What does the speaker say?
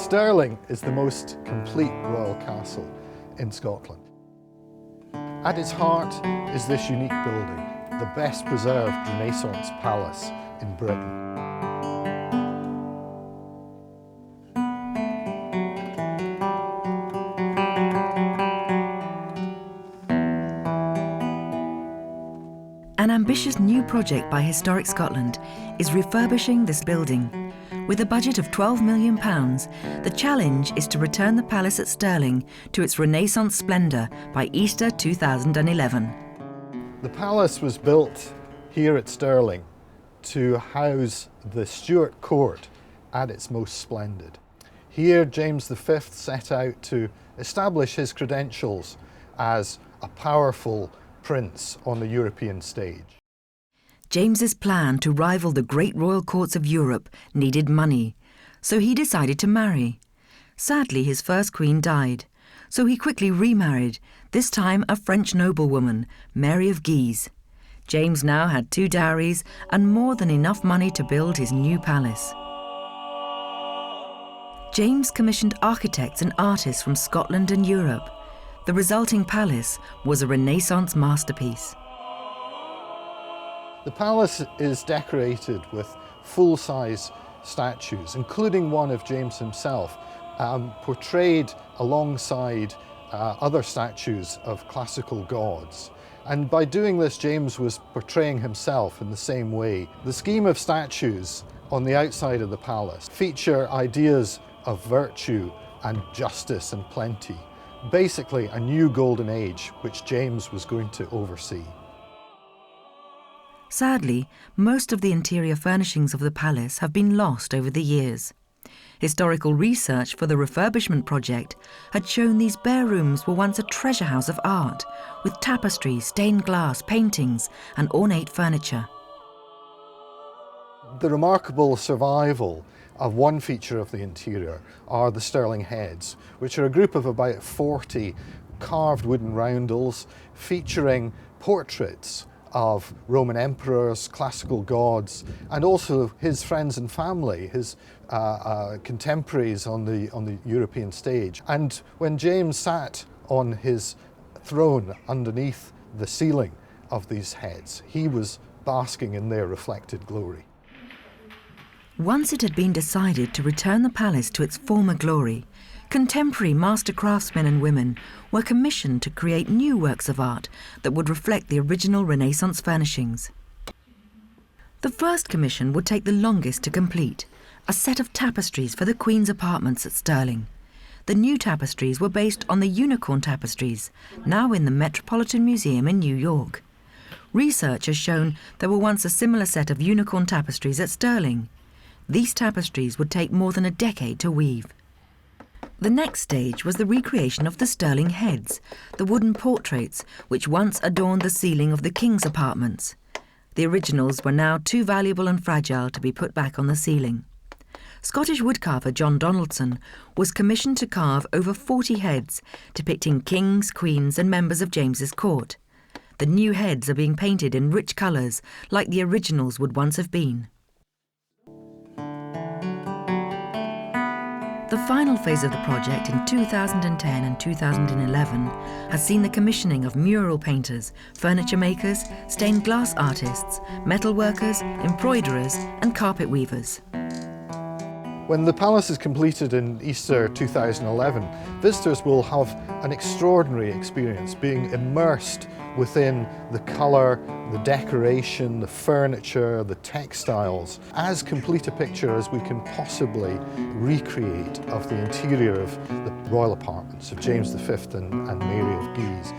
Stirling is the most complete royal castle in Scotland. At its heart is this unique building, the best preserved Renaissance palace in Britain. An ambitious new project by Historic Scotland is refurbishing this building. With a budget of £12 million, the challenge is to return the palace at Stirling to its Renaissance splendour by Easter 2011. The palace was built here at Stirling to house the Stuart court at its most splendid. Here James V set out to establish his credentials as a powerful prince on the European stage. James's plan to rival the great royal courts of Europe needed money, so he decided to marry. Sadly, his first queen died, so he quickly remarried, this time a French noblewoman, Mary of Guise. James now had 2 dowries and more than enough money to build his new palace. James commissioned architects and artists from Scotland and Europe. The resulting palace was a Renaissance masterpiece. The palace is decorated with full-size statues, including one of James himself, portrayed alongside other statues of classical gods. And by doing this, James was portraying himself in the same way. The scheme of statues on the outside of the palace feature ideas of virtue and justice and plenty. Basically, a new golden age which James was going to oversee. Sadly, most of the interior furnishings of the palace have been lost over the years. Historical research for the refurbishment project had shown these bare rooms were once a treasure house of art, with tapestries, stained glass, paintings and ornate furniture. The remarkable survival of one feature of the interior are the Stirling heads, which are a group of about 40 carved wooden roundels featuring portraits of Roman emperors, classical gods, and also his friends and family, his contemporaries on the European stage. And when James sat on his throne underneath the ceiling of these heads, he was basking in their reflected glory. Once it had been decided to return the palace to its former glory, contemporary master craftsmen and women were commissioned to create new works of art that would reflect the original Renaissance furnishings. The first commission would take the longest to complete, a set of tapestries for the Queen's apartments at Stirling. The new tapestries were based on the unicorn tapestries, now in the Metropolitan Museum in New York. Research has shown there were once a similar set of unicorn tapestries at Stirling. These tapestries would take more than a decade to weave. The next stage was the recreation of the Stirling heads, the wooden portraits which once adorned the ceiling of the King's apartments. The originals were now too valuable and fragile to be put back on the ceiling. Scottish woodcarver John Donaldson was commissioned to carve over 40 heads depicting kings, queens and members of James's court. The new heads are being painted in rich colours like the originals would once have been. The final phase of the project in 2010 and 2011 has seen the commissioning of mural painters, furniture makers, stained glass artists, metal workers, embroiderers and carpet weavers. When the palace is completed in Easter 2011, visitors will have an extraordinary experience being immersed within the colour, the decoration, the furniture, the textiles, as complete a picture as we can possibly recreate of the interior of the royal apartments of James V and Mary of Guise.